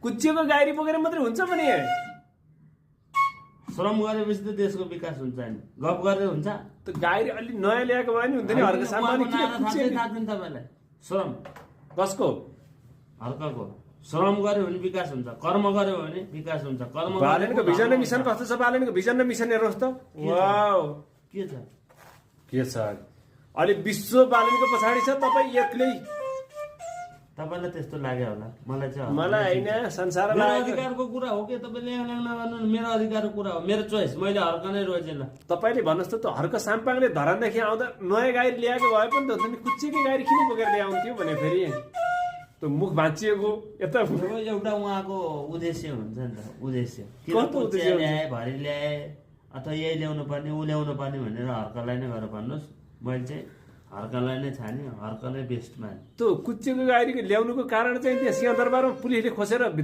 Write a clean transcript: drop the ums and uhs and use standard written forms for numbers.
कुच्चिएको गाइरी बोकेर मात्रै हुन्छ भने श्रम गरेपछि त देशको विकास हुन्छ नि, गफ गरेर हुन्छ? त गाइरी अलि नयाँ ल्याएको भए नि हुन्थ्यो नि हर्क सामान किन थाहा कुच्चिएको छैन तपाईँलाई? श्रम कसको हर्कको श्रम गर्यो भने विकास हुन्छ, कर्म गर्यो भने विकास हुन्छ। कर्म बालनको भिजन र मिसन कस्तो छ? बालनको भिजन र मिसन हेर्नुहोस् त। वाउ के छ? के छ अलि विश्व बालनको पछाडि छ तपाईँ एक्लै। तपाईँलाई त्यस्तो लाग्यो होला, मलाई चाहिँ मलाई होइन संसारलाई मेरो अधिकारको कुरा हो कि तपाईँ ल्याउन भन्नु? मेरो अधिकारको कुरा हो, मेरो चोइस, मैले हर्क नै रोजेँ। ल तपाईँले भन्नुहोस् त हर्क साम्पाङले धरानदेखि आउँदा नयाँ गाडी ल्याएको भए पनि त हुन्छ नि, कुच्चिएकै गाडी किन बोकेर ल्याउँथ्यो भने फेरि त्यो मुख भाँचिएको यता एउटा उहाँको उद्देश्य हुन्छ नि त, उद्देश्य कस्तो उद्देश्य ल्याए भरि ल्याए अथवा यही ल्याउनु पर्ने ऊ ल्याउनु पर्ने भनेर हर्कलाई नै गरेर भन्नुहोस्। मैले चाहिँ हर्कलाई नै छाने, हर्क नै बेस्ट माने। त्यो कुच्चिएको गाडीको ल्याउनुको कारण चाहिँ त्यहाँ सिंहदरबारमा पुलिसले खोसेर